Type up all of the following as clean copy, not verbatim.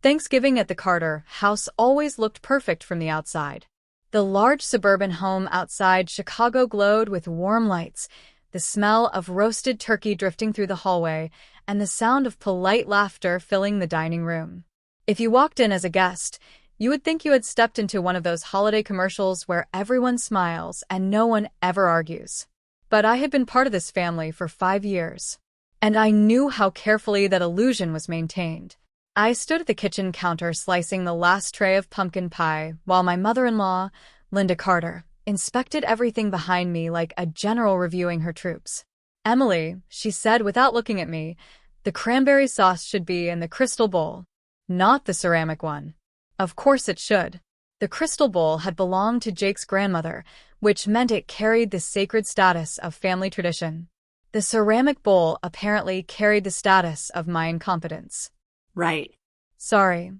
Thanksgiving at the Carter house always looked perfect from the outside. The large suburban home outside Chicago glowed with warm lights, the smell of roasted turkey drifting through the hallway, and the sound of polite laughter filling the dining room. If you walked in as a guest, you would think you had stepped into one of those holiday commercials where everyone smiles and no one ever argues. But I had been part of this family for 5 years, and I knew how carefully that illusion was maintained. I stood at the kitchen counter slicing the last tray of pumpkin pie while my mother-in-law, Linda Carter, inspected everything behind me like a general reviewing her troops. "Emily," she said without looking at me, "the cranberry sauce should be in the crystal bowl, not the ceramic one." Of course it should. The crystal bowl had belonged to Jake's grandmother, which meant it carried the sacred status of family tradition. The ceramic bowl apparently carried the status of my incompetence. Right. "Sorry,"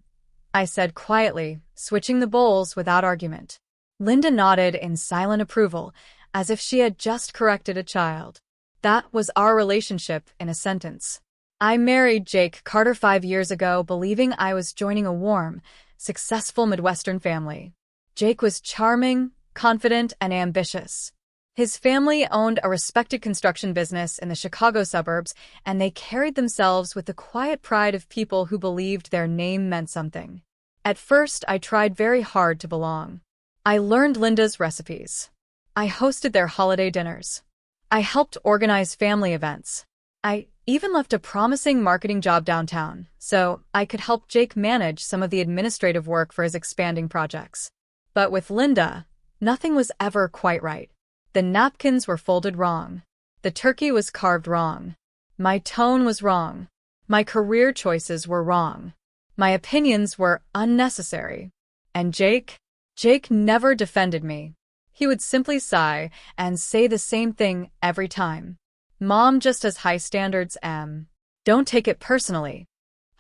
I said quietly, switching the bowls without argument. Linda nodded in silent approval, as if she had just corrected a child. That was our relationship in a sentence. I married Jake Carter 5 years ago, believing I was joining a warm, successful Midwestern family. Jake was charming, confident, and ambitious. His family owned a respected construction business in the Chicago suburbs, and they carried themselves with the quiet pride of people who believed their name meant something. At first, I tried very hard to belong. I learned Linda's recipes. I hosted their holiday dinners. I helped organize family events. I even left a promising marketing job downtown, so I could help Jake manage some of the administrative work for his expanding projects. But with Linda, nothing was ever quite right. The napkins were folded wrong. The turkey was carved wrong. My tone was wrong. My career choices were wrong. My opinions were unnecessary. And Jake never defended me. He would simply sigh and say the same thing every time. "Mom just has high standards, Em. Don't take it personally."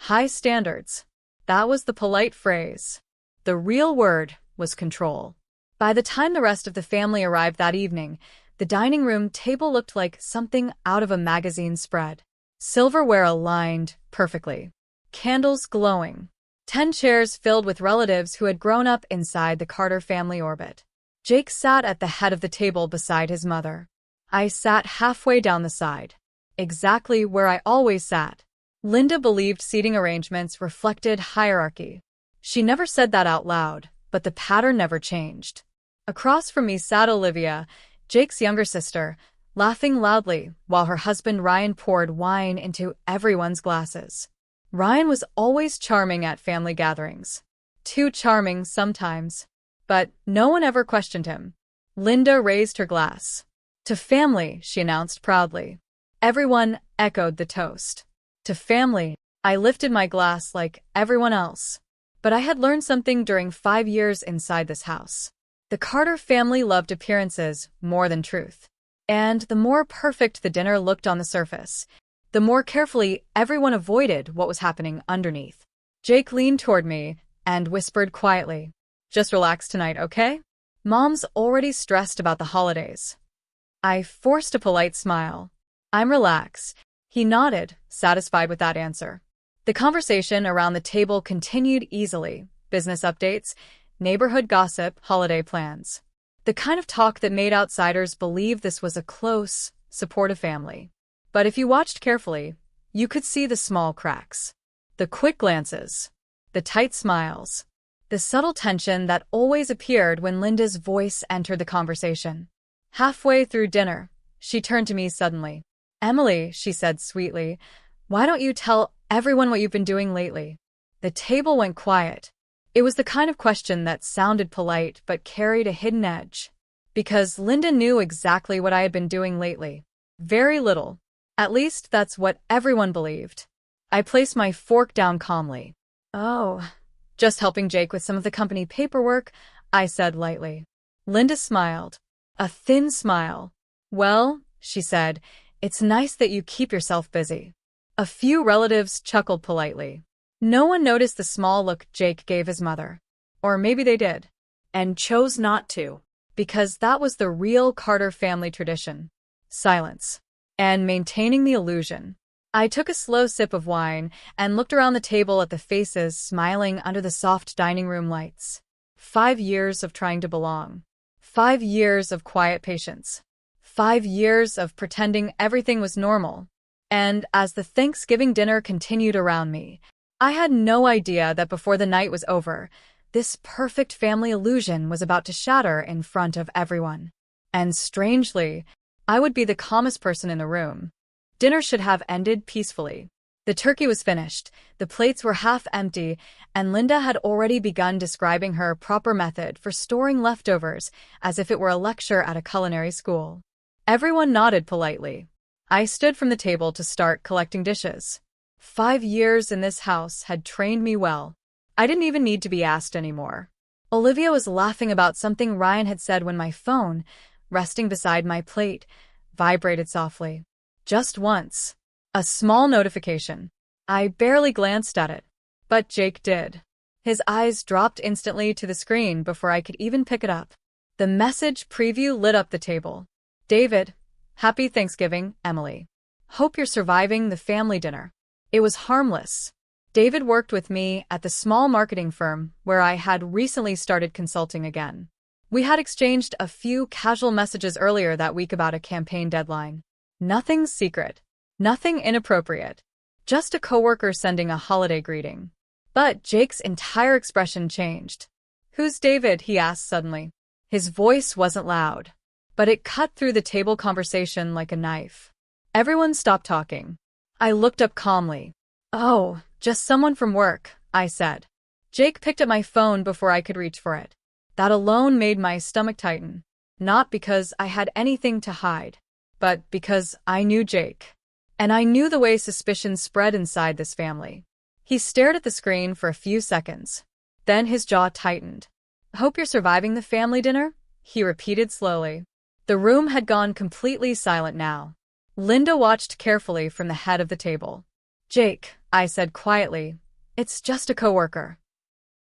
High standards. That was the polite phrase. The real word was control. By the time the rest of the family arrived that evening, the dining room table looked like something out of a magazine spread. Silverware aligned perfectly. Candles glowing. 10 chairs filled with relatives who had grown up inside the Carter family orbit. Jake sat at the head of the table beside his mother. I sat halfway down the side. Exactly where I always sat. Linda believed seating arrangements reflected hierarchy. She never said that out loud, but the pattern never changed. Across from me sat Olivia, Jake's younger sister, laughing loudly while her husband Ryan poured wine into everyone's glasses. Ryan was always charming at family gatherings. Too charming sometimes. But no one ever questioned him. Linda raised her glass. "To family," she announced proudly. Everyone echoed the toast. "To family." I lifted my glass like everyone else. But I had learned something during 5 years inside this house. The Carter family loved appearances more than truth. And the more perfect the dinner looked on the surface, the more carefully everyone avoided what was happening underneath. Jake leaned toward me and whispered quietly, "Just relax tonight, okay? Mom's already stressed about the holidays." I forced a polite smile. "I'm relaxed." He nodded, satisfied with that answer. The conversation around the table continued easily. Business updates, neighborhood gossip, holiday plans. The kind of talk that made outsiders believe this was a close, supportive family. But if you watched carefully, you could see the small cracks. The quick glances. The tight smiles. The subtle tension that always appeared when Linda's voice entered the conversation. Halfway through dinner, she turned to me suddenly. "Emily," she said sweetly, "why don't you tell everyone what you've been doing lately?" The table went quiet. It was the kind of question that sounded polite but carried a hidden edge. Because Linda knew exactly what I had been doing lately. Very little. At least that's what everyone believed. I placed my fork down calmly. "Oh, just helping Jake with some of the company paperwork," I said lightly. Linda smiled. A thin smile. "Well," she said, "it's nice that you keep yourself busy." A few relatives chuckled politely. No one noticed the small look Jake gave his mother. Or maybe they did. And chose not to. Because that was the real Carter family tradition. Silence. And maintaining the illusion. I took a slow sip of wine and looked around the table at the faces smiling under the soft dining room lights. 5 years of trying to belong. 5 years of quiet patience. 5 years of pretending everything was normal. And as the Thanksgiving dinner continued around me, I had no idea that before the night was over, this perfect family illusion was about to shatter in front of everyone. And strangely, I would be the calmest person in the room. Dinner should have ended peacefully. The turkey was finished, the plates were half empty, and Linda had already begun describing her proper method for storing leftovers as if it were a lecture at a culinary school. Everyone nodded politely. I stood from the table to start collecting dishes. 5 years in this house had trained me well. I didn't even need to be asked anymore. Olivia was laughing about something Ryan had said when my phone, resting beside my plate, vibrated softly. Just once. A small notification. I barely glanced at it. But Jake did. His eyes dropped instantly to the screen before I could even pick it up. The message preview lit up the table. David, happy Thanksgiving, Emily. Hope you're surviving the family dinner. It was harmless. David worked with me at the small marketing firm where I had recently started consulting again. We had exchanged a few casual messages earlier that week about a campaign deadline. Nothing secret. Nothing inappropriate. Just a coworker sending a holiday greeting. But Jake's entire expression changed. Who's David? He asked suddenly. His voice wasn't loud, but it cut through the table conversation like a knife. Everyone stopped talking. I looked up calmly. Oh, just someone from work, I said. Jake picked up my phone before I could reach for it. That alone made my stomach tighten. Not because I had anything to hide, but because I knew Jake. And I knew the way suspicion spread inside this family. He stared at the screen for a few seconds. Then his jaw tightened. Hope you're surviving the family dinner? He repeated slowly. The room had gone completely silent now. Linda watched carefully from the head of the table. Jake, I said quietly, it's just a coworker.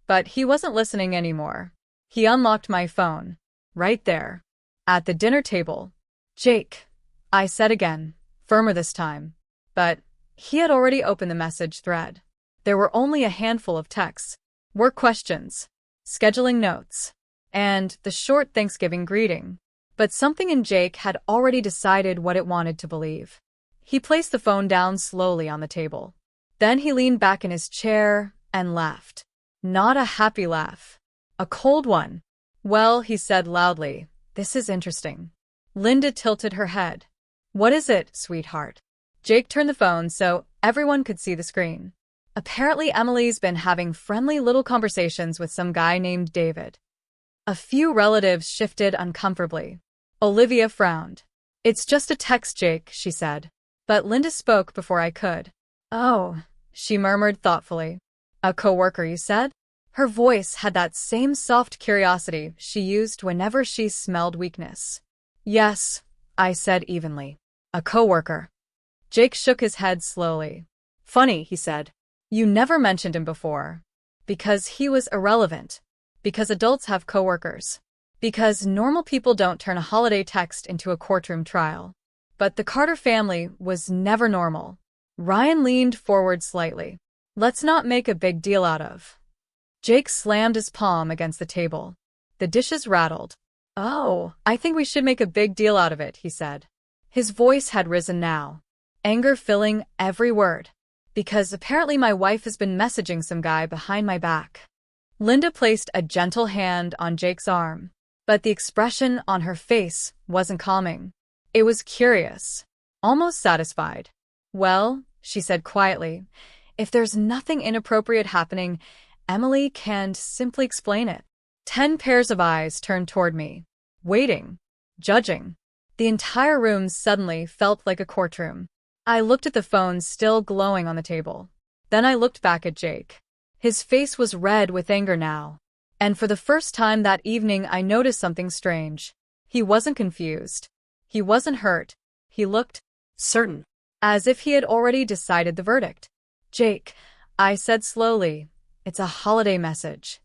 But he wasn't listening anymore. He unlocked my phone. Right there. At the dinner table. Jake, I said again. Firmer this time. But he had already opened the message thread. There were only a handful of texts, work questions, scheduling notes, and the short Thanksgiving greeting. But something in Jake had already decided what it wanted to believe. He placed the phone down slowly on the table. Then he leaned back in his chair and laughed. Not a happy laugh. A cold one. Well, he said loudly, this is interesting. Linda tilted her head. What is it, sweetheart? Jake turned the phone so everyone could see the screen. Apparently Emily's been having friendly little conversations with some guy named David. A few relatives shifted uncomfortably. Olivia frowned. It's just a text, Jake, she said. But Linda spoke before I could. Oh, she murmured thoughtfully. A coworker, you said? Her voice had that same soft curiosity she used whenever she smelled weakness. Yes, I said evenly. A coworker. Jake shook his head slowly. Funny, he said. You never mentioned him before. Because he was irrelevant. Because adults have coworkers. Because normal people don't turn a holiday text into a courtroom trial. But the Carter family was never normal. Ryan leaned forward slightly. Let's not make a big deal out of. Jake slammed his palm against the table. The dishes rattled. Oh, I think we should make a big deal out of it, he said. His voice had risen now, anger filling every word. Because apparently my wife has been messaging some guy behind my back. Linda placed a gentle hand on Jake's arm, but the expression on her face wasn't calming. It was curious, almost satisfied. Well, she said quietly, if there's nothing inappropriate happening, Emily can't simply explain it. 10 pairs of eyes turned toward me, waiting, judging. The entire room suddenly felt like a courtroom. I looked at the phone still glowing on the table. Then I looked back at Jake. His face was red with anger now. And for the first time that evening I noticed something strange. He wasn't confused. He wasn't hurt. He looked certain, as if he had already decided the verdict. Jake, I said slowly, it's a holiday message.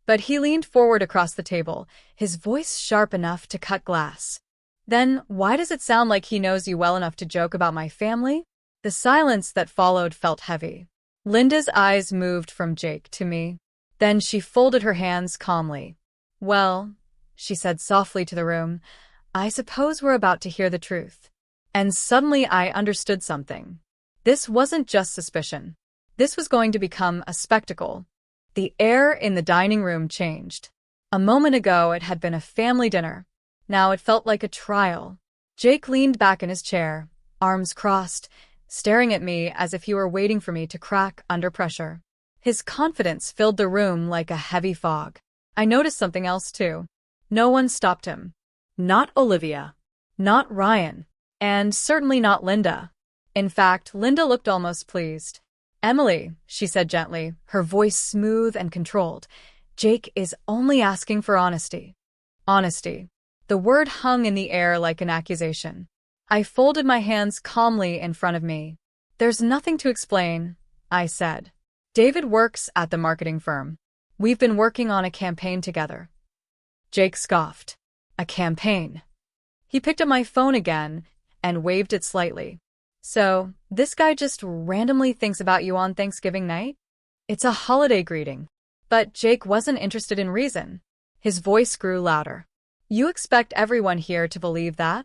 But he leaned forward across the table, his voice sharp enough to cut glass. Then, why does it sound like he knows you well enough to joke about my family? The silence that followed felt heavy. Linda's eyes moved from Jake to me. Then she folded her hands calmly. "Well," she said softly to the room, "I suppose we're about to hear the truth." And suddenly I understood something. This wasn't just suspicion. This was going to become a spectacle. The air in the dining room changed. A moment ago it had been a family dinner. Now it felt like a trial. Jake leaned back in his chair, arms crossed, staring at me as if he were waiting for me to crack under pressure. His confidence filled the room like a heavy fog. I noticed something else too. No one stopped him. Not Olivia. Not Ryan. And certainly not Linda. In fact, Linda looked almost pleased. "Emily," she said gently, her voice smooth and controlled, "Jake is only asking for honesty." Honesty. The word hung in the air like an accusation. I folded my hands calmly in front of me. "There's nothing to explain," I said. "David works at the marketing firm. We've been working on a campaign together." Jake scoffed. "A campaign?" He picked up my phone again and waved it slightly. "So, this guy just randomly thinks about you on Thanksgiving night? It's a holiday greeting." But Jake wasn't interested in reason. His voice grew louder. "You expect everyone here to believe that?"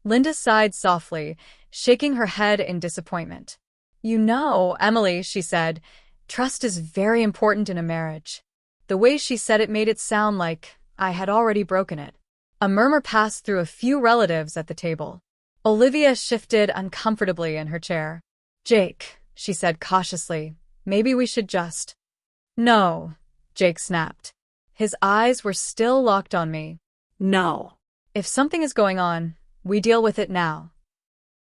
Linda sighed softly, shaking her head in disappointment. "You know, Emily," she said, "trust is very important in a marriage." The way she said it made it sound like I had already broken it. A murmur passed through a few relatives at the table. Olivia shifted uncomfortably in her chair. "Jake," she said cautiously, "maybe we should just—" "No," Jake snapped. His eyes were still locked on me. "No. If something is going on, we deal with it now."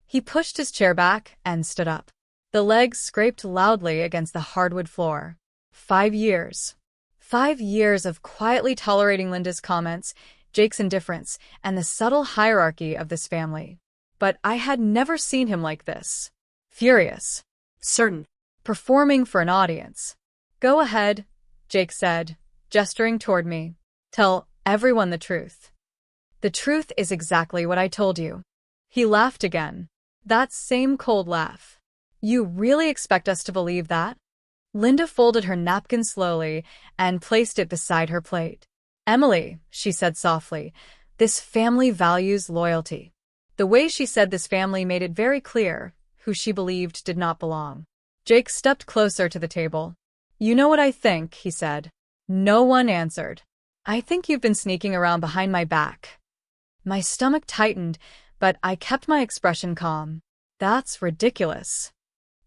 He pushed his chair back and stood up. The legs scraped loudly against the hardwood floor. 5 years. 5 years of quietly tolerating Linda's comments, Jake's indifference, and the subtle hierarchy of this family. But I had never seen him like this. Furious. Certain. Performing for an audience. "Go ahead," Jake said, gesturing toward me. "Tell everyone the truth." "The truth is exactly what I told you." He laughed again. That same cold laugh. "You really expect us to believe that?" Linda folded her napkin slowly and placed it beside her plate. "Emily," she said softly, "this family values loyalty." The way she said this family made it very clear who she believed did not belong. Jake stepped closer to the table. "You know what I think," he said. No one answered. "I think you've been sneaking around behind my back." My stomach tightened, but I kept my expression calm. "That's ridiculous."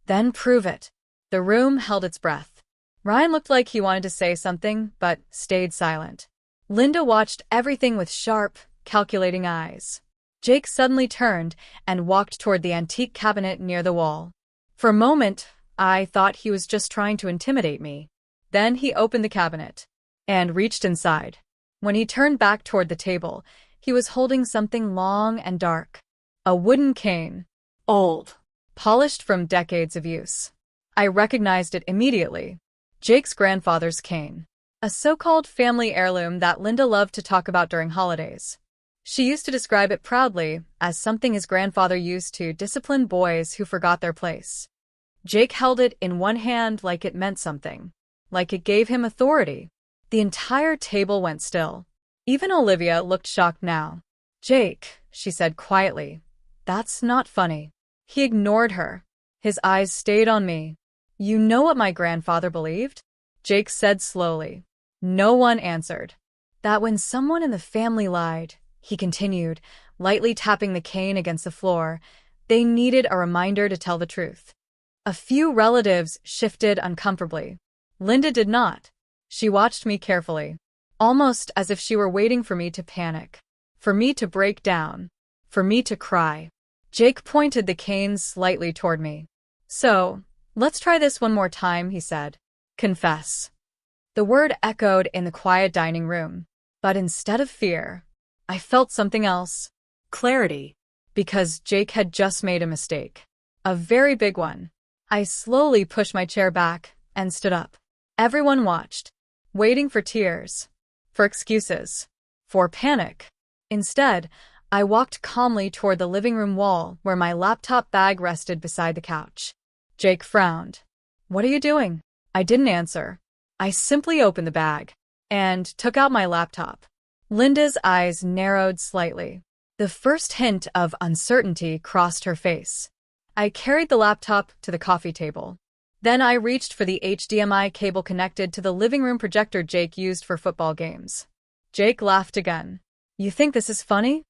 "Then prove it." The room held its breath. Ryan looked like he wanted to say something, but stayed silent. Linda watched everything with sharp, calculating eyes. Jake suddenly turned and walked toward the antique cabinet near the wall. For a moment, I thought he was just trying to intimidate me. Then he opened the cabinet and reached inside. When he turned back toward the table, he was holding something long and dark. A wooden cane. Old. Polished from decades of use. I recognized it immediately. Jake's grandfather's cane. A so-called family heirloom that Linda loved to talk about during holidays. She used to describe it proudly as something his grandfather used to discipline boys who forgot their place. Jake held it in one hand like it meant something, like it gave him authority. The entire table went still. Even Olivia looked shocked now. "Jake," she said quietly, "that's not funny." He ignored her. His eyes stayed on me. "You know what my grandfather believed?" Jake said slowly. No one answered. "That when someone in the family lied," he continued, lightly tapping the cane against the floor, "they needed a reminder to tell the truth." A few relatives shifted uncomfortably. Linda did not. She watched me carefully, almost as if she were waiting for me to panic, for me to break down, for me to cry. Jake pointed the cane slightly toward me. "So, let's try this one more time," he said. "Confess." The word echoed in the quiet dining room, but instead of fear, I felt something else. Clarity. Because Jake had just made a mistake. A very big one. I slowly pushed my chair back and stood up. Everyone watched, waiting for tears, for excuses, for panic. Instead, I walked calmly toward the living room wall where my laptop bag rested beside the couch. Jake frowned. "What are you doing?" I didn't answer. I simply opened the bag and took out my laptop. Linda's eyes narrowed slightly. The first hint of uncertainty crossed her face. I carried the laptop to the coffee table. Then I reached for the HDMI cable connected to the living room projector Jake used for football games. Jake laughed again. "You think this is funny?"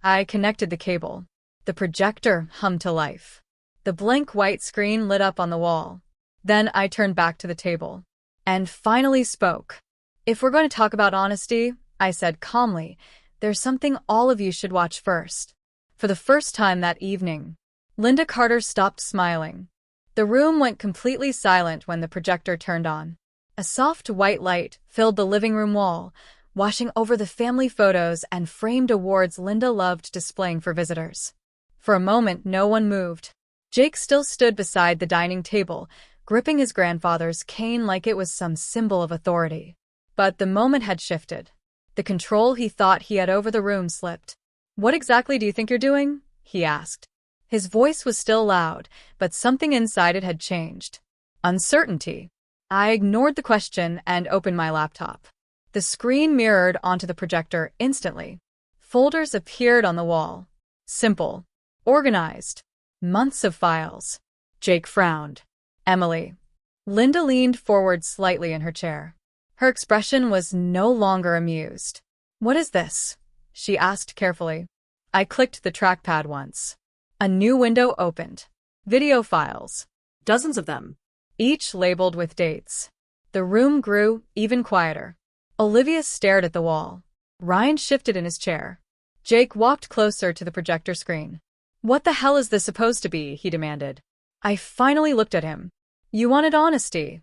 I connected the cable. The projector hummed to life. The blank white screen lit up on the wall. Then I turned back to the table and finally spoke. "If we're going to talk about honesty," I said calmly, "there's something all of you should watch first." For the first time that evening, Linda Carter stopped smiling. The room went completely silent when the projector turned on. A soft white light filled the living room wall, washing over the family photos and framed awards Linda loved displaying for visitors. For a moment, no one moved. Jake still stood beside the dining table, gripping his grandfather's cane like it was some symbol of authority. But the moment had shifted. The control he thought he had over the room slipped. "What exactly do you think you're doing?" he asked. His voice was still loud, but something inside it had changed. Uncertainty. I ignored the question and opened my laptop. The screen mirrored onto the projector instantly. Folders appeared on the wall. Simple. Organized. Months of files. Jake frowned. "Emily." Linda leaned forward slightly in her chair. Her expression was no longer amused. "What is this?" she asked carefully. I clicked the trackpad once. A new window opened. Video files. Dozens of them. Each labeled with dates. The room grew even quieter. Olivia stared at the wall. Ryan shifted in his chair. Jake walked closer to the projector screen. "What the hell is this supposed to be?" he demanded. I finally looked at him. "You wanted honesty,"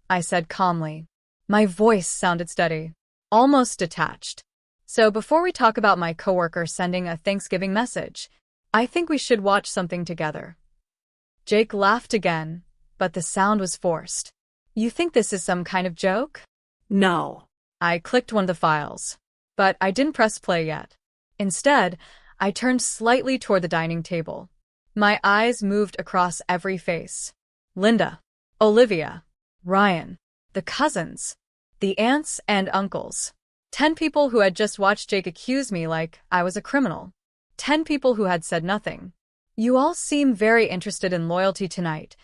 I said calmly. My voice sounded steady, almost detached. "So before we talk about my coworker sending a Thanksgiving message, I think we should watch something together." Jake laughed again, but the sound was forced. "You think this is some kind of joke?" No. I clicked one of the files, but I didn't press play yet. Instead, I turned slightly toward the dining table. My eyes moved across every face. Linda, Olivia, Ryan, the cousins, the aunts and uncles. 10 people who had just watched Jake accuse me like I was a criminal. 10 people who had said nothing. "You all seem very interested in loyalty tonight,"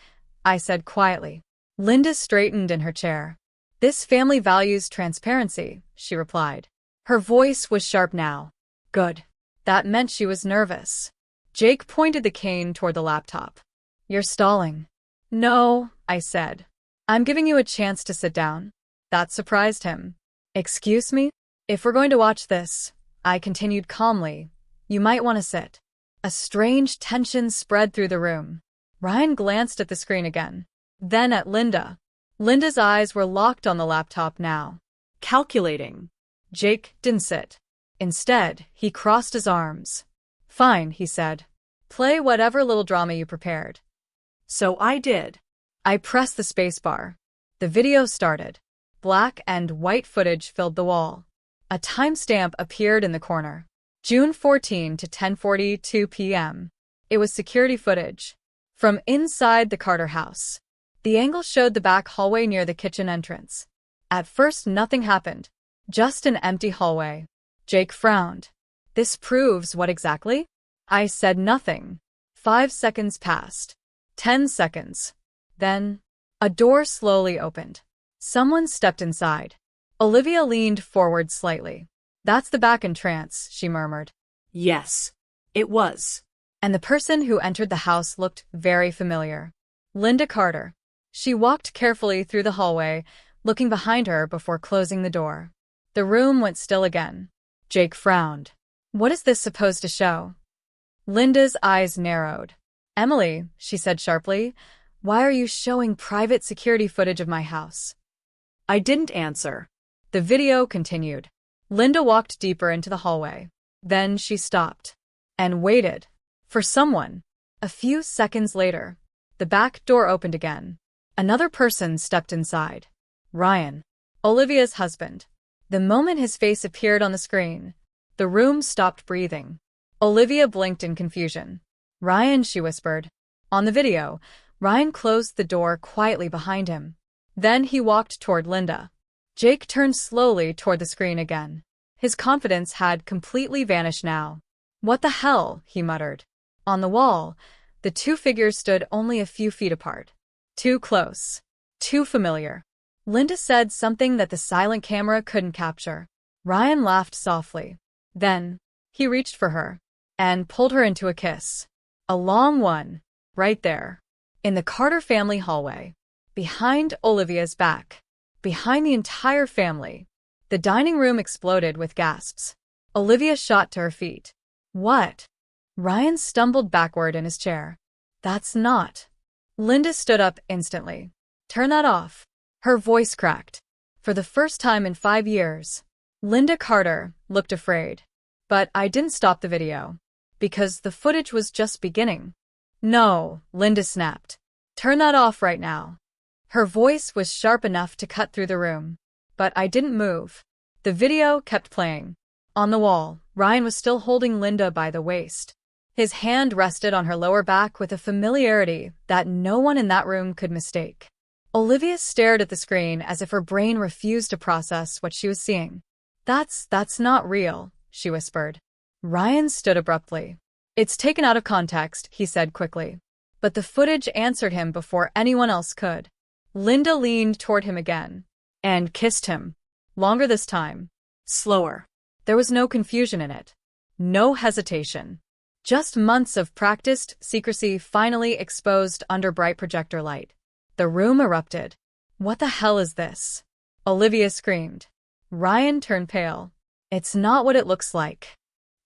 I said quietly. Linda straightened in her chair. "This family values transparency," she replied. Her voice was sharp now. Good. That meant she was nervous. Jake pointed the cane toward the laptop. "You're stalling." "No," I said. "I'm giving you a chance to sit down." That surprised him. "Excuse me? If we're going to watch this," I continued calmly, "you might want to sit." A strange tension spread through the room. Ryan glanced at the screen again, then at Linda. Linda's eyes were locked on the laptop now. Calculating. Jake didn't sit. Instead, he crossed his arms. "Fine," he said. "Play whatever little drama you prepared." So I did. I pressed the spacebar. The video started. Black and white footage filled the wall. A timestamp appeared in the corner. June 14 to 10:42 p.m. It was security footage from inside the Carter house. The angle showed the back hallway near the kitchen entrance. At first, nothing happened. Just an empty hallway. Jake frowned. "This proves what exactly?" I said nothing. 5 seconds passed. 10 seconds. Then, a door slowly opened. Someone stepped inside. Olivia leaned forward slightly. "That's the back entrance," she murmured. Yes, it was. And the person who entered the house looked very familiar. Linda Carter. She walked carefully through the hallway, looking behind her before closing the door. The room went still again. Jake frowned. "What is this supposed to show?" Linda's eyes narrowed. "Emily," she said sharply, "why are you showing private security footage of my house?" I didn't answer. The video continued. Linda walked deeper into the hallway. Then she stopped and waited for someone. A few seconds later, the back door opened again. Another person stepped inside. Ryan, Olivia's husband. The moment his face appeared on the screen, the room stopped breathing. Olivia blinked in confusion. Ryan, she whispered. On the video, Ryan closed the door quietly behind him. Then he walked toward Linda. Jake turned slowly toward the screen again. His confidence had completely vanished now. What the hell, he muttered. On the wall, the two figures stood only a few feet apart. Too close. Too familiar. Linda said something that the silent camera couldn't capture. Ryan laughed softly. Then, he reached for her and pulled her into a kiss. A long one, right there. In the Carter family hallway. Behind Olivia's back. Behind the entire family. The dining room exploded with gasps. Olivia shot to her feet. What? Ryan stumbled backward in his chair. That's not. Linda stood up instantly. Turn that off. Her voice cracked. For the first time in 5 years. Linda Carter looked afraid. But I didn't stop the video. Because the footage was just beginning. No, Linda snapped. Turn that off right now. Her voice was sharp enough to cut through the room. But I didn't move. The video kept playing. On the wall, Ryan was still holding Linda by the waist. His hand rested on her lower back with a familiarity that no one in that room could mistake. Olivia stared at the screen as if her brain refused to process what she was seeing. That's not real, she whispered. Ryan stood abruptly. It's taken out of context, he said quickly. But the footage answered him before anyone else could. Linda leaned toward him again and kissed him. Longer this time. Slower. There was no confusion in it. No hesitation. Just months of practiced secrecy finally exposed under bright projector light. The room erupted. What the hell is this? Olivia screamed. Ryan turned pale. It's not what it looks like.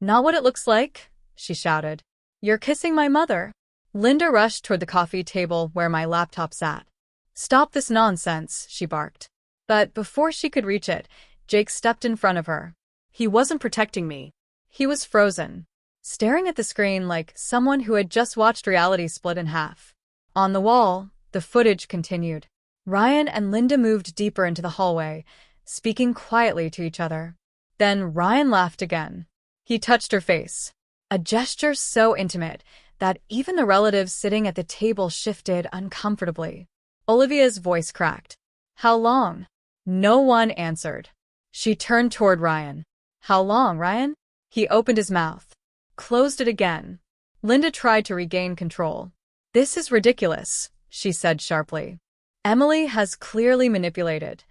Not what it looks like? She shouted. You're kissing my mother. Linda rushed toward the coffee table where my laptop sat. Stop this nonsense, she barked. But before she could reach it, Jake stepped in front of her. He wasn't protecting me. He was frozen, staring at the screen like someone who had just watched reality split in half. On the wall, the footage continued. Ryan and Linda moved deeper into the hallway, speaking quietly to each other. Then Ryan laughed again. He touched her face. A gesture so intimate that even the relatives sitting at the table shifted uncomfortably. Olivia's voice cracked. How long? No one answered. She turned toward Ryan. How long, Ryan? He opened his mouth. Closed it again. Linda tried to regain control. This is ridiculous, she said sharply. Emily has clearly manipulated.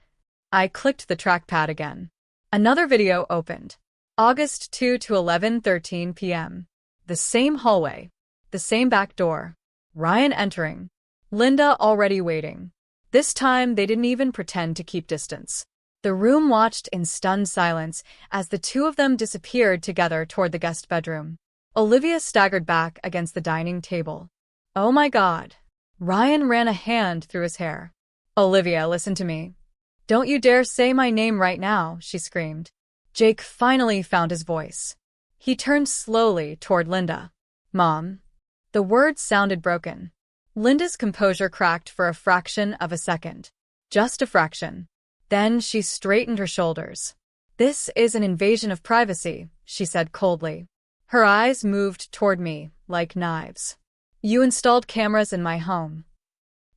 I clicked the trackpad again. Another video opened. August 2 to 11:13 p.m. The same hallway. The same back door. Ryan entering. Linda already waiting. This time they didn't even pretend to keep distance. The room watched in stunned silence as the two of them disappeared together toward the guest bedroom. Olivia staggered back against the dining table. Oh my God. Ryan ran a hand through his hair. Olivia, listen to me. Don't you dare say my name right now, she screamed. Jake finally found his voice. He turned slowly toward Linda. Mom. The words sounded broken. Linda's composure cracked for a fraction of a second. Just a fraction. Then she straightened her shoulders. This is an invasion of privacy, she said coldly. Her eyes moved toward me, like knives. You installed cameras in my home.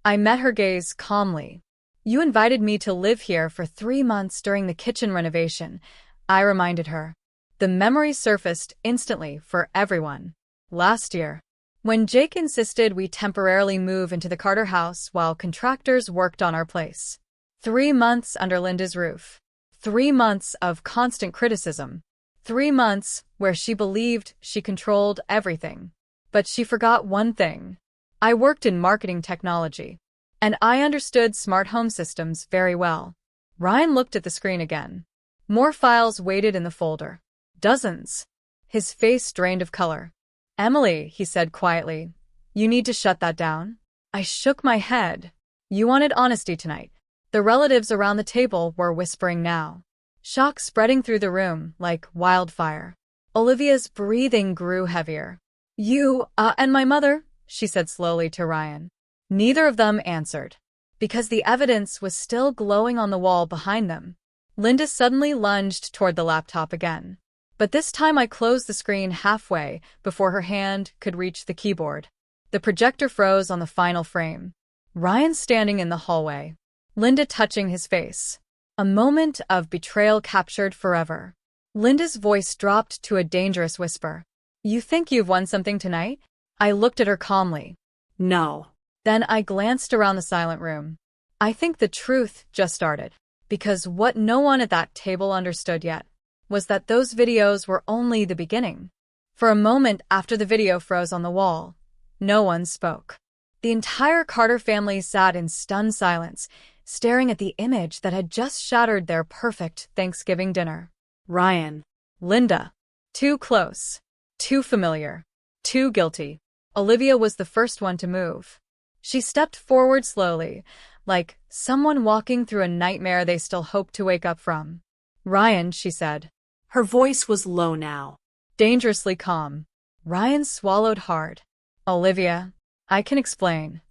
I met her gaze calmly. You invited me to live here for 3 months during the kitchen renovation, I reminded her. The memory surfaced instantly for everyone. Last year, when Jake insisted we temporarily move into the Carter house while contractors worked on our place. 3 months under Linda's roof. 3 months of constant criticism. 3 months where she believed she controlled everything. But she forgot one thing. I worked in marketing technology. And I understood smart home systems very well. Ryan looked at the screen again. More files waited in the folder. Dozens. His face drained of color. Emily, he said quietly, you need to shut that down. I shook my head. You wanted honesty tonight. The relatives around the table were whispering now. Shock spreading through the room like wildfire. Olivia's breathing grew heavier. You, and my mother, she said slowly to Ryan. Neither of them answered. Because the evidence was still glowing on the wall behind them. Linda suddenly lunged toward the laptop again. But this time I closed the screen halfway before her hand could reach the keyboard. The projector froze on the final frame. Ryan standing in the hallway. Linda touching his face. A moment of betrayal captured forever. Linda's voice dropped to a dangerous whisper. You think you've won something tonight? I looked at her calmly. No. Then I glanced around the silent room. I think the truth just started. Because what no one at that table understood yet was that those videos were only the beginning. For a moment after the video froze on the wall, no one spoke. The entire Carter family sat in stunned silence, staring at the image that had just shattered their perfect Thanksgiving dinner. Ryan. Linda. Too close. Too familiar. Too guilty. Olivia was the first one to move. She stepped forward slowly, like someone walking through a nightmare they still hoped to wake up from. Ryan, she said. Her voice was low now. Dangerously calm. Ryan swallowed hard. Olivia, I can explain.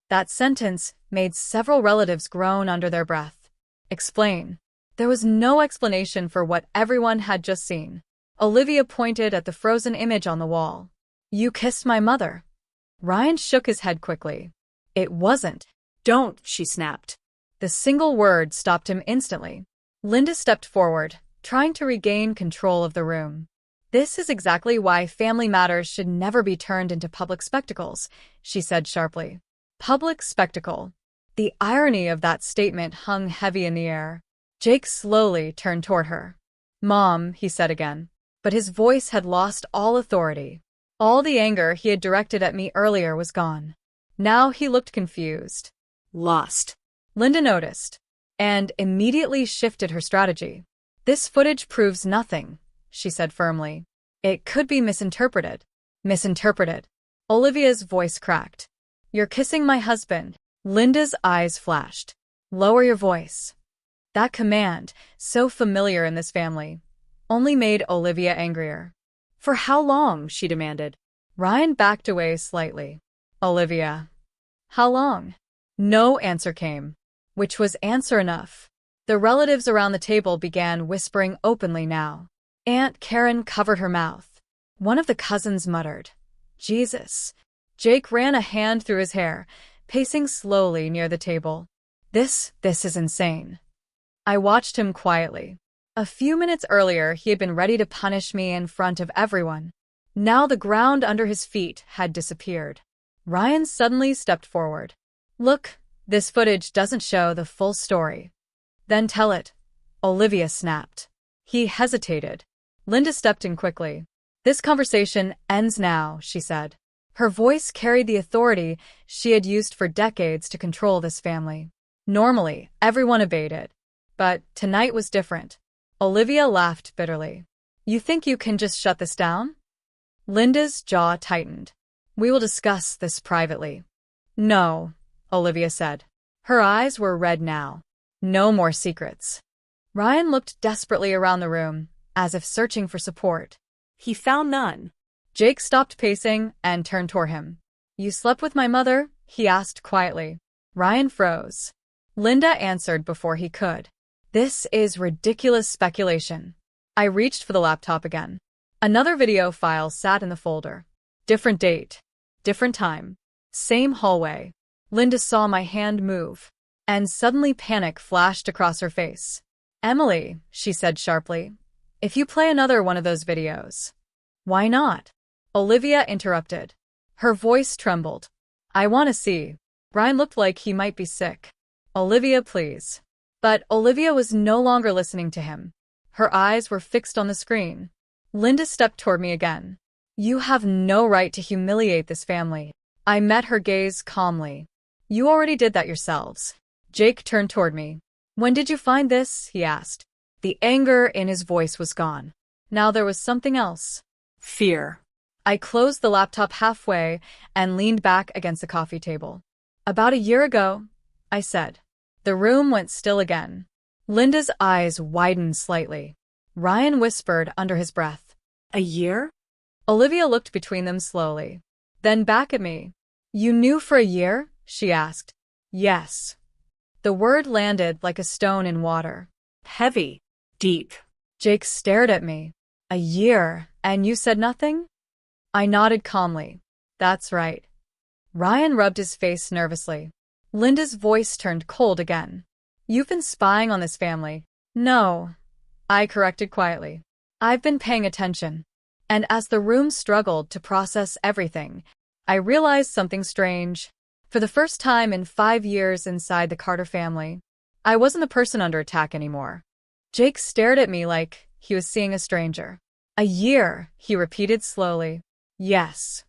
That sentence made several relatives groan under their breath. Explain. There was no explanation for what everyone had just seen. Olivia pointed at the frozen image on the wall. You kissed my mother. Ryan shook his head quickly. It wasn't. Don't, she snapped. The single word stopped him instantly. Linda stepped forward, trying to regain control of the room. This is exactly why family matters should never be turned into public spectacles, she said sharply. Public spectacle. The irony of that statement hung heavy in the air. Jake slowly turned toward her. Mom, he said again. But his voice had lost all authority. All the anger he had directed at me earlier was gone. Now he looked confused. Lost. Linda noticed, and immediately shifted her strategy. This footage proves nothing, she said firmly. It could be misinterpreted. Misinterpreted. Olivia's voice cracked. You're kissing my husband. Linda's eyes flashed. Lower your voice. That command, so familiar in this family, only made Olivia angrier. For how long? She demanded. Ryan backed away slightly. Olivia. How long? No answer came, which was answer enough. The relatives around the table began whispering openly now. Aunt Karen covered her mouth. One of the cousins muttered, Jesus. Jake ran a hand through his hair, pacing slowly near the table. This is insane. I watched him quietly. A few minutes earlier, he had been ready to punish me in front of everyone. Now the ground under his feet had disappeared. Ryan suddenly stepped forward. Look, this footage doesn't show the full story. Then tell it. Olivia snapped. He hesitated. Linda stepped in quickly. This conversation ends now, she said. Her voice carried the authority she had used for decades to control this family. Normally, everyone obeyed it. But tonight was different. Olivia laughed bitterly. You think you can just shut this down? Linda's jaw tightened. We will discuss this privately. No, Olivia said. Her eyes were red now. No more secrets. Ryan looked desperately around the room, as if searching for support. He found none. Jake stopped pacing and turned toward him. You slept with my mother? He asked quietly. Ryan froze. Linda answered before he could. This is ridiculous speculation. I reached for the laptop again. Another video file sat in the folder. Different date. Different time. Same hallway. Linda saw my hand move, and suddenly panic flashed across her face. Emily, she said sharply, if you play another one of those videos. Why not? Olivia interrupted. Her voice trembled. I want to see. Ryan looked like he might be sick. Olivia, please. But Olivia was no longer listening to him. Her eyes were fixed on the screen. Linda stepped toward me again. You have no right to humiliate this family. I met her gaze calmly. You already did that yourselves. Jake turned toward me. When did you find this? He asked. The anger in his voice was gone. Now there was something else. Fear. I closed the laptop halfway and leaned back against the coffee table. About a year ago, I said. The room went still again. Linda's eyes widened slightly. Ryan whispered under his breath. A year? Olivia looked between them slowly. Then back at me. You knew for a year? She asked. Yes. The word landed like a stone in water. Heavy. Deep. Jake stared at me. A year, and you said nothing? I nodded calmly. That's right. Ryan rubbed his face nervously. Linda's voice turned cold again. You've been spying on this family. No, I corrected quietly. I've been paying attention. And as the room struggled to process everything, I realized something strange. For the first time in 5 years inside the Carter family, I wasn't the person under attack anymore. Jake stared at me like he was seeing a stranger. A year, he repeated slowly. Yes.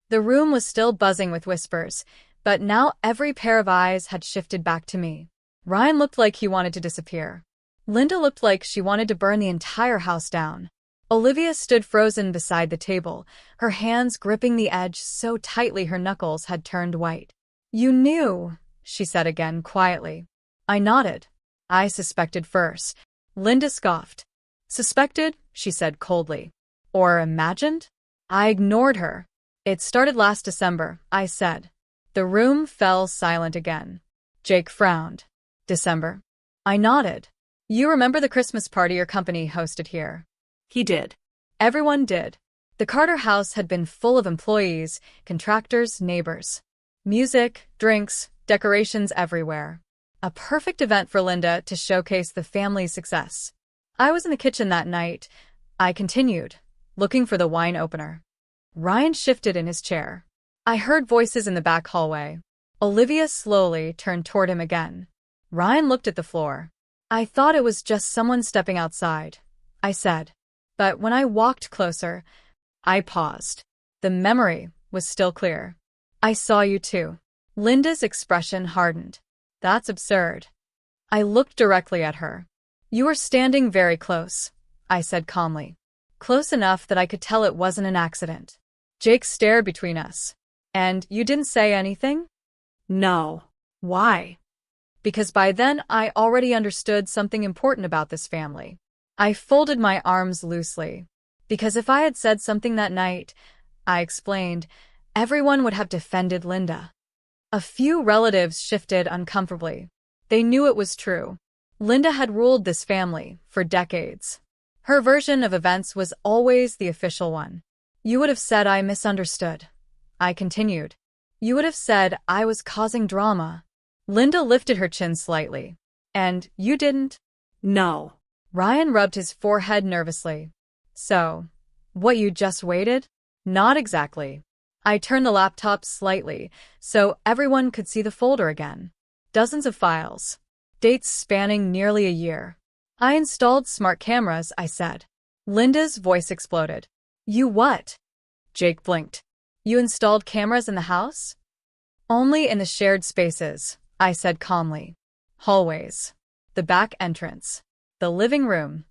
The room was still buzzing with whispers, but now every pair of eyes had shifted back to me. Ryan looked like he wanted to disappear. Linda looked like she wanted to burn the entire house down. Olivia stood frozen beside the table, her hands gripping the edge so tightly her knuckles had turned white. You knew, she said again quietly. I nodded. I suspected first. Linda scoffed. Suspected, she said coldly. Or imagined? I ignored her. It started last December, I said. The room fell silent again. Jake frowned. December? I nodded. You remember the Christmas party your company hosted here? He did. Everyone did. The Carter house had been full of employees, contractors, neighbors. Music, drinks, decorations everywhere. A perfect event for Linda to showcase the family's success. I was in the kitchen that night. I continued, looking for the wine opener. Ryan shifted in his chair. I heard voices in the back hallway. Olivia slowly turned toward him again. Ryan looked at the floor. I thought it was just someone stepping outside, I said. But when I walked closer, I paused. The memory was still clear. I saw you too. Linda's expression hardened. That's absurd. I looked directly at her. You were standing very close, I said calmly. Close enough that I could tell it wasn't an accident. Jake stared between us. And you didn't say anything? No. Why? Because by then I already understood something important about this family. I folded my arms loosely. Because if I had said something that night, I explained, everyone would have defended Linda. A few relatives shifted uncomfortably. They knew it was true. Linda had ruled this family for decades. Her version of events was always the official one. You would have said I misunderstood. I continued. You would have said I was causing drama. Linda lifted her chin slightly. And you didn't? No. Ryan rubbed his forehead nervously. So, what, you just waited? Not exactly. I turned the laptop slightly so everyone could see the folder again. Dozens of files. Dates spanning nearly a year. I installed smart cameras, I said. Linda's voice exploded. You what? Jake blinked. You installed cameras in the house? Only in the shared spaces, I said calmly. Hallways. The back entrance. The living room.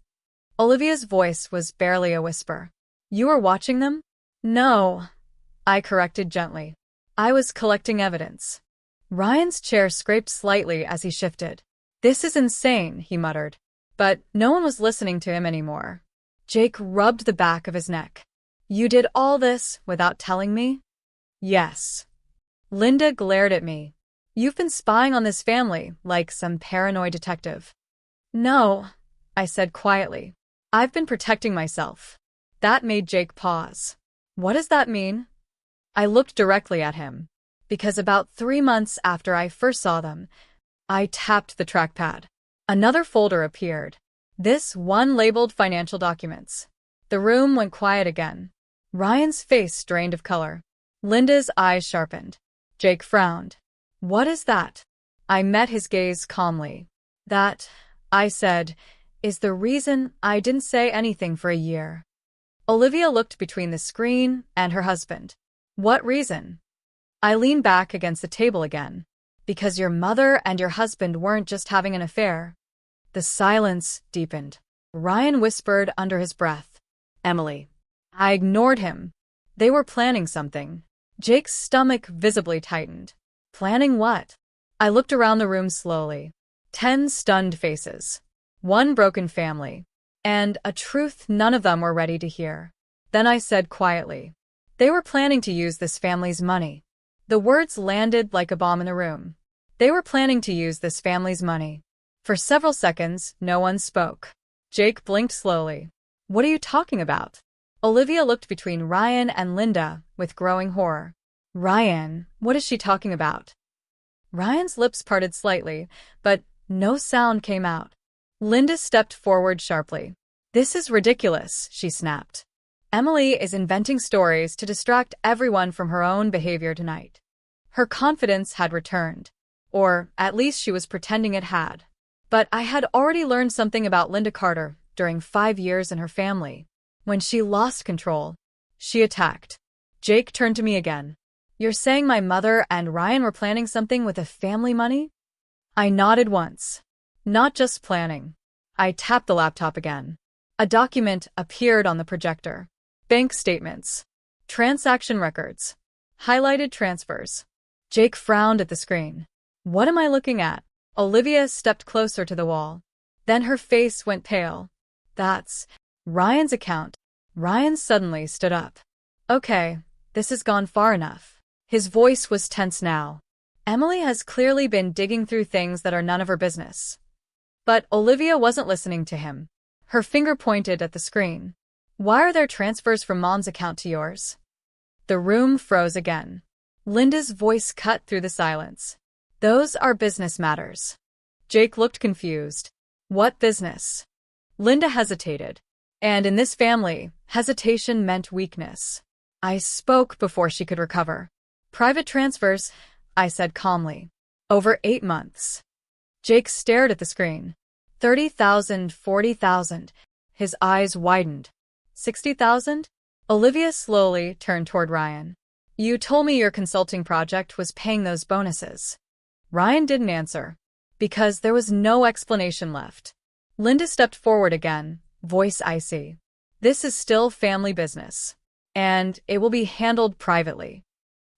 Olivia's voice was barely a whisper. You were watching them? No, I corrected gently. I was collecting evidence. Ryan's chair scraped slightly as he shifted. This is insane, he muttered. But no one was listening to him anymore. Jake rubbed the back of his neck. You did all this without telling me? Yes. Linda glared at me. You've been spying on this family like some paranoid detective. No, I said quietly. I've been protecting myself. That made Jake pause. What does that mean? I looked directly at him. Because about 3 months after I first saw them, I tapped the trackpad. Another folder appeared. This one labeled financial documents. The room went quiet again. Ryan's face drained of color. Linda's eyes sharpened. Jake frowned. What is that? I met his gaze calmly. That, I said, is the reason I didn't say anything for a year. Olivia looked between the screen and her husband. What reason? I leaned back against the table again. Because your mother and your husband weren't just having an affair. The silence deepened. Ryan whispered under his breath. Emily. I ignored him. They were planning something. Jake's stomach visibly tightened. Planning what? I looked around the room slowly. 10 stunned faces. 1 broken family. And a truth none of them were ready to hear. Then I said quietly. They were planning to use this family's money. The words landed like a bomb in the room. They were planning to use this family's money. For several seconds, no one spoke. Jake blinked slowly. What are you talking about? Olivia looked between Ryan and Linda with growing horror. Ryan, what is she talking about? Ryan's lips parted slightly, but no sound came out. Linda stepped forward sharply. This is ridiculous, she snapped. Emily is inventing stories to distract everyone from her own behavior tonight. Her confidence had returned, or at least she was pretending it had. But I had already learned something about Linda Carter during 5 years in her family. When she lost control, she attacked. Jake turned to me again. You're saying my mother and Ryan were planning something with the family money? I nodded once. Not just planning. I tapped the laptop again. A document appeared on the projector. Bank statements. Transaction records. Highlighted transfers. Jake frowned at the screen. What am I looking at? Olivia stepped closer to the wall. Then her face went pale. That's Ryan's account. Ryan suddenly stood up. Okay, this has gone far enough. His voice was tense now. Emily has clearly been digging through things that are none of her business. But Olivia wasn't listening to him. Her finger pointed at the screen. Why are there transfers from Mom's account to yours? The room froze again. Linda's voice cut through the silence. Those are business matters. Jake looked confused. What business? Linda hesitated. And in this family, hesitation meant weakness. I spoke before she could recover. Private transfers, I said calmly. Over 8 months. Jake stared at the screen. 30,000, 40,000. His eyes widened. 60,000? Olivia slowly turned toward Ryan. You told me your consulting project was paying those bonuses. Ryan didn't answer, because there was no explanation left. Linda stepped forward again, voice icy. This is still family business, and it will be handled privately.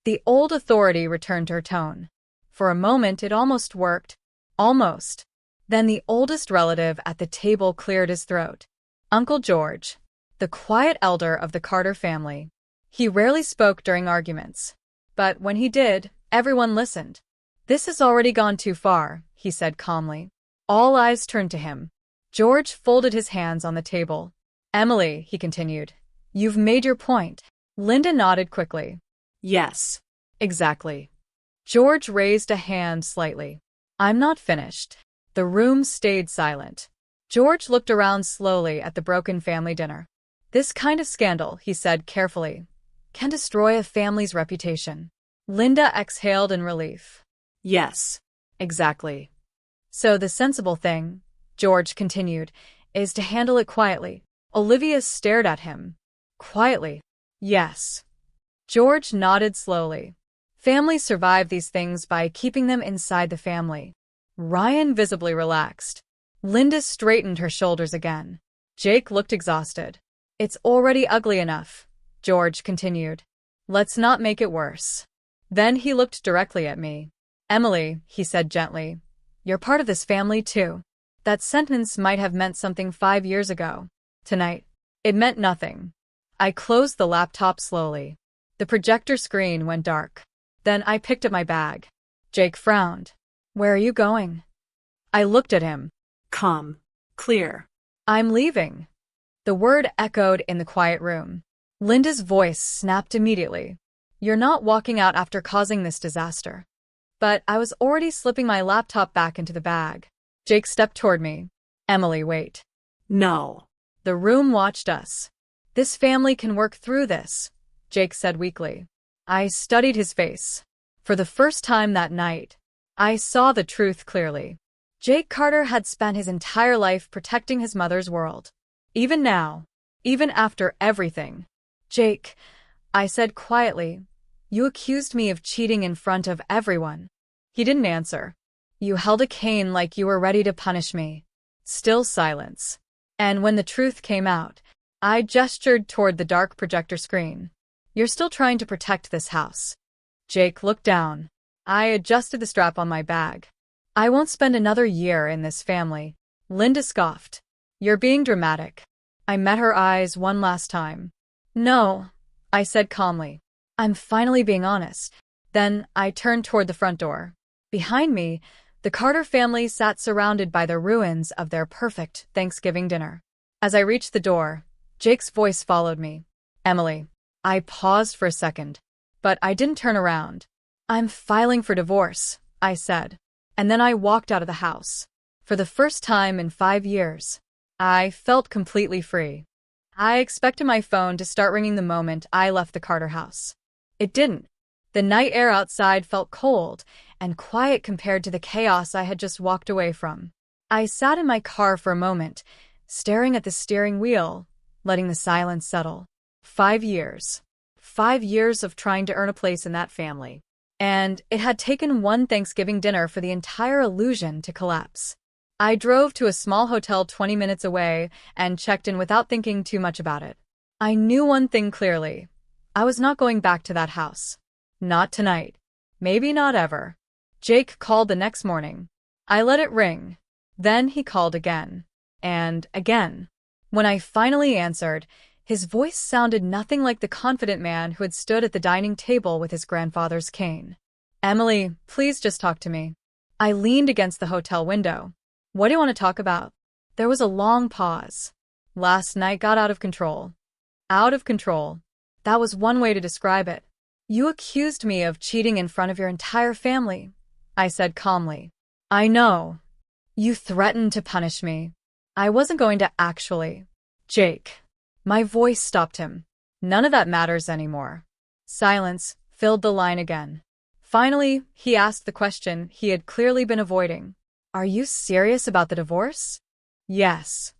The old authority returned her tone. For a moment it almost worked. Almost. Then the oldest relative at the table cleared his throat. Uncle George, the quiet elder of the Carter family. He rarely spoke during arguments, but when he did, everyone listened. This has already gone too far, he said calmly. All eyes turned to him. George folded his hands on the table. Emily, he continued, you've made your point. Linda nodded quickly. Yes, exactly. George raised a hand slightly. I'm not finished. The room stayed silent. George looked around slowly at the broken family dinner. This kind of scandal, he said carefully, can destroy a family's reputation. Linda exhaled in relief. Yes, exactly. So the sensible thing, George continued, is to handle it quietly. Olivia stared at him. Quietly. Yes. George nodded slowly. Families survive these things by keeping them inside the family. Ryan visibly relaxed. Linda straightened her shoulders again. Jake looked exhausted. It's already ugly enough, George continued. Let's not make it worse. Then he looked directly at me. Emily, he said gently, you're part of this family too. That sentence might have meant something 5 years ago. Tonight, it meant nothing. I closed the laptop slowly. The projector screen went dark. Then I picked up my bag. Jake frowned. Where are you going? I looked at him. Calm. Clear. I'm leaving. The word echoed in the quiet room. Linda's voice snapped immediately. You're not walking out after causing this disaster. But I was already slipping my laptop back into the bag. Jake stepped toward me. Emily, wait. No. The room watched us. This family can work through this, Jake said weakly. I studied his face. For the first time that night, I saw the truth clearly. Jake Carter had spent his entire life protecting his mother's world. Even now, even after everything. Jake, I said quietly, you accused me of cheating in front of everyone. He didn't answer. You held a cane like you were ready to punish me. Still silence. And when the truth came out, I gestured toward the dark projector screen. You're still trying to protect this house. Jake looked down. I adjusted the strap on my bag. I won't spend another year in this family. Linda scoffed. You're being dramatic. I met her eyes one last time. No, I said calmly. I'm finally being honest. Then I turned toward the front door. Behind me, the Carter family sat surrounded by the ruins of their perfect Thanksgiving dinner. As I reached the door, Jake's voice followed me. Emily. I paused for a second, but I didn't turn around. I'm filing for divorce, I said. And then I walked out of the house. For the first time in 5 years, I felt completely free. I expected my phone to start ringing the moment I left the Carter house. It didn't. The night air outside felt cold and quiet compared to the chaos I had just walked away from. I sat in my car for a moment, staring at the steering wheel, letting the silence settle. 5 years. 5 years of trying to earn a place in that family. And it had taken one Thanksgiving dinner for the entire illusion to collapse. I drove to a small hotel 20 minutes away and checked in without thinking too much about it. I knew one thing clearly. I was not going back to that house. Not tonight. Maybe not ever. Jake called the next morning. I let it ring. Then he called again. And again. When I finally answered, his voice sounded nothing like the confident man who had stood at the dining table with his grandfather's cane. Emily, please just talk to me. I leaned against the hotel window. What do you want to talk about? There was a long pause. Last night got out of control. Out of control. That was one way to describe it. You accused me of cheating in front of your entire family, I said calmly. I know. You threatened to punish me. I wasn't going to actually. Jake. My voice stopped him. None of that matters anymore. Silence filled the line again. Finally, he asked the question he had clearly been avoiding. Are you serious about the divorce? Yes.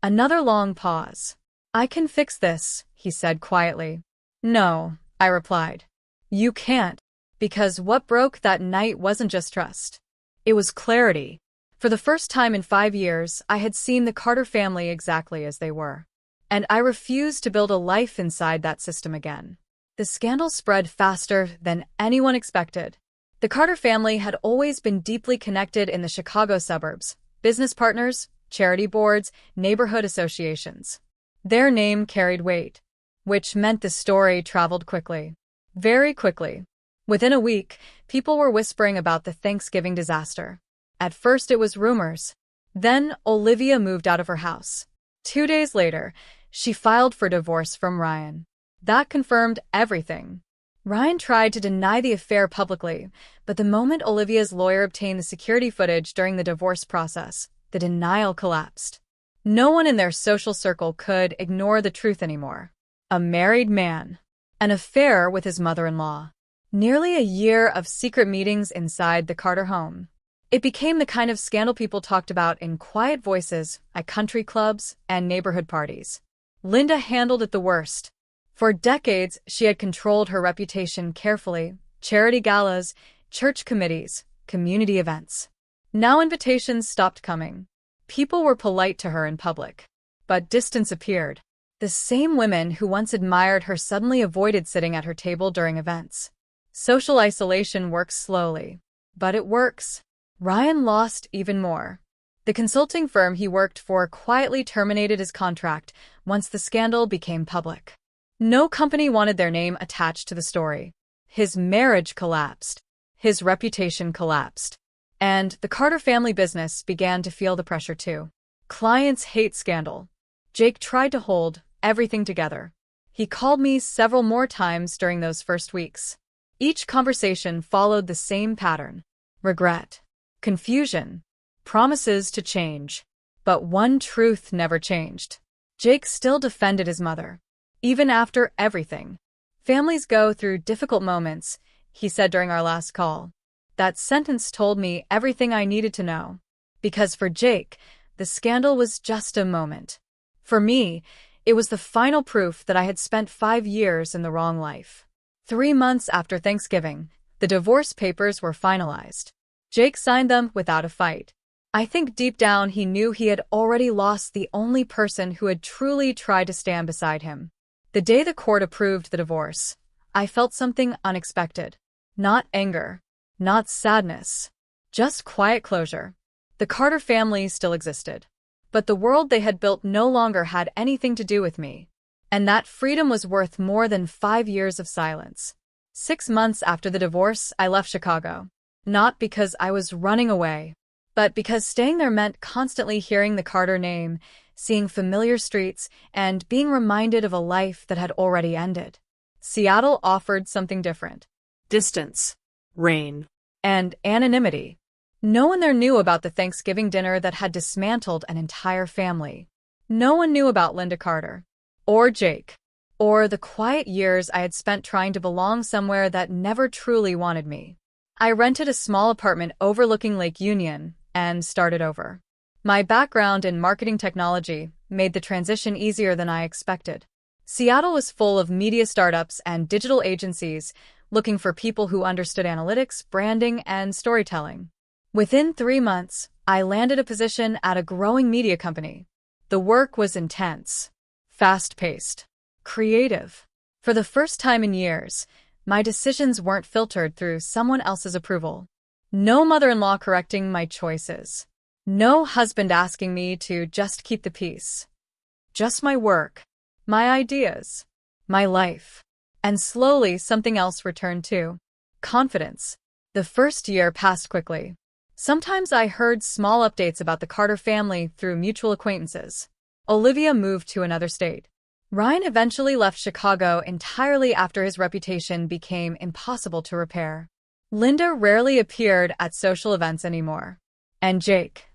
Another long pause. I can fix this, he said quietly. No, I replied. You can't. Because what broke that night wasn't just trust. It was clarity. For the first time in 5 years, I had seen the Carter family exactly as they were. And I refused to build a life inside that system again. The scandal spread faster than anyone expected. The Carter family had always been deeply connected in the Chicago suburbs, business partners, charity boards, neighborhood associations. Their name carried weight, which meant the story traveled quickly. Very quickly. Within a week, people were whispering about the Thanksgiving disaster. At first it was rumors. Then Olivia moved out of her house. 2 days later, she filed for divorce from Ryan. That confirmed everything. Ryan tried to deny the affair publicly, but the moment Olivia's lawyer obtained the security footage during the divorce process, the denial collapsed. No one in their social circle could ignore the truth anymore. A married man. An affair with his mother-in-law. Nearly a year of secret meetings inside the Carter home. It became the kind of scandal people talked about in quiet voices at country clubs and neighborhood parties. Linda handled it the worst. For decades, she had controlled her reputation carefully. Charity galas, church committees, community events. Now invitations stopped coming. People were polite to her in public. But distance appeared. The same women who once admired her suddenly avoided sitting at her table during events. Social isolation works slowly. But it works. Ryan lost even more. The consulting firm he worked for quietly terminated his contract once the scandal became public. No company wanted their name attached to the story. His marriage collapsed. His reputation collapsed. And the Carter family business began to feel the pressure too. Clients hate scandal. Jake tried to hold everything together. He called me several more times during those first weeks. Each conversation followed the same pattern. Regret. Confusion. Promises to change. But one truth never changed. Jake still defended his mother. Even after everything. Families go through difficult moments, he said during our last call. That sentence told me everything I needed to know. Because for Jake, the scandal was just a moment. For me, it was the final proof that I had spent 5 years in the wrong life. 3 months after Thanksgiving, the divorce papers were finalized. Jake signed them without a fight. I think deep down he knew he had already lost the only person who had truly tried to stand beside him. The day the court approved the divorce, I felt something unexpected. Not anger. Not sadness. Just quiet closure. The Carter family still existed. But the world they had built no longer had anything to do with me. And that freedom was worth more than 5 years of silence. 6 months after the divorce, I left Chicago. Not because I was running away, but because staying there meant constantly hearing the Carter name, seeing familiar streets, and being reminded of a life that had already ended. Seattle offered something different. Distance. Rain. And anonymity. No one there knew about the Thanksgiving dinner that had dismantled an entire family. No one knew about Linda Carter. Or Jake. Or the quiet years I had spent trying to belong somewhere that never truly wanted me. I rented a small apartment overlooking Lake Union and started over. My background in marketing technology made the transition easier than I expected. Seattle was full of media startups and digital agencies looking for people who understood analytics, branding, and storytelling. Within 3 months, I landed a position at a growing media company. The work was intense, fast-paced, creative. For the first time in years, my decisions weren't filtered through someone else's approval. No mother-in-law correcting my choices. No husband asking me to just keep the peace. Just my work, my ideas, my life. And slowly something else returned too. Confidence. The first year passed quickly. Sometimes I heard small updates about the Carter family through mutual acquaintances. Olivia moved to another state. Ryan eventually left Chicago entirely after his reputation became impossible to repair. Linda rarely appeared at social events anymore. And Jake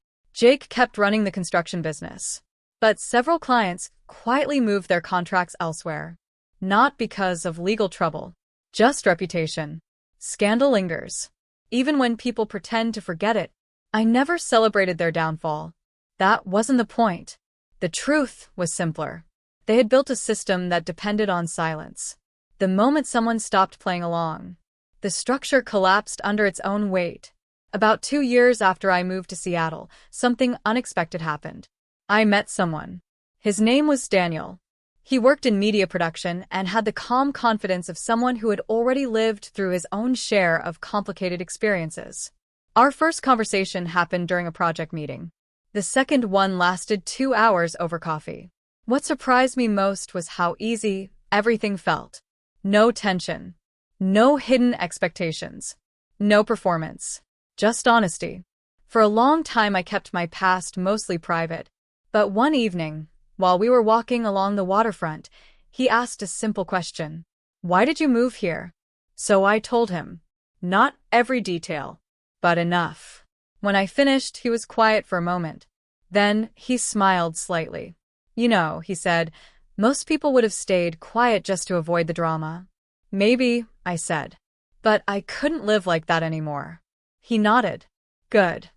kept running the construction business. But several clients quietly moved their contracts elsewhere. Not because of legal trouble, just reputation. Scandal lingers. Even when people pretend to forget it, I never celebrated their downfall. That wasn't the point. The truth was simpler. They had built a system that depended on silence. The moment someone stopped playing along, the structure collapsed under its own weight. About 2 years after I moved to Seattle, something unexpected happened. I met someone. His name was Daniel. He worked in media production and had the calm confidence of someone who had already lived through his own share of complicated experiences. Our first conversation happened during a project meeting. The second one lasted 2 hours over coffee. What surprised me most was how easy everything felt. No tension. No hidden expectations. No performance. Just honesty. For a long time I kept my past mostly private. But one evening, while we were walking along the waterfront, he asked a simple question. Why did you move here? So I told him. Not every detail, but enough. When I finished, he was quiet for a moment. Then he smiled slightly. You know, he said, most people would have stayed quiet just to avoid the drama. Maybe, I said. But I couldn't live like that anymore. He nodded. Good.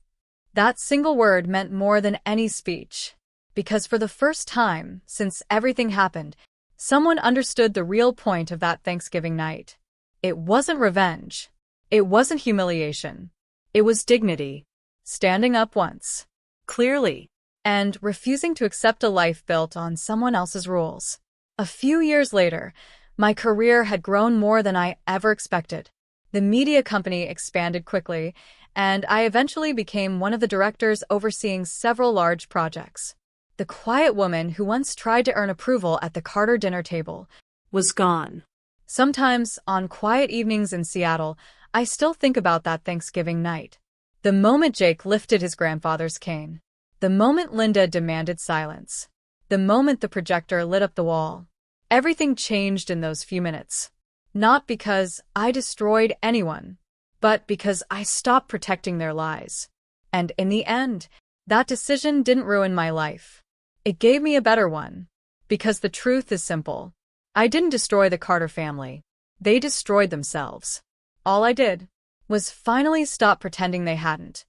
That single word meant more than any speech. Because for the first time since everything happened, someone understood the real point of that Thanksgiving night. It wasn't revenge. It wasn't humiliation. It was dignity. Standing up once. Clearly. And refusing to accept a life built on someone else's rules. A few years later, my career had grown more than I ever expected. The media company expanded quickly, and I eventually became one of the directors overseeing several large projects. The quiet woman who once tried to earn approval at the Carter dinner table Was gone. Sometimes, on quiet evenings in Seattle, I still think about that Thanksgiving night. The moment Jake lifted his grandfather's cane. The moment Linda demanded silence. The moment the projector lit up the wall. Everything changed in those few minutes. Not because I destroyed anyone, but because I stopped protecting their lies. And in the end, that decision didn't ruin my life. It gave me a better one. Because the truth is simple. I didn't destroy the Carter family. They destroyed themselves. All I did was finally stop pretending they hadn't.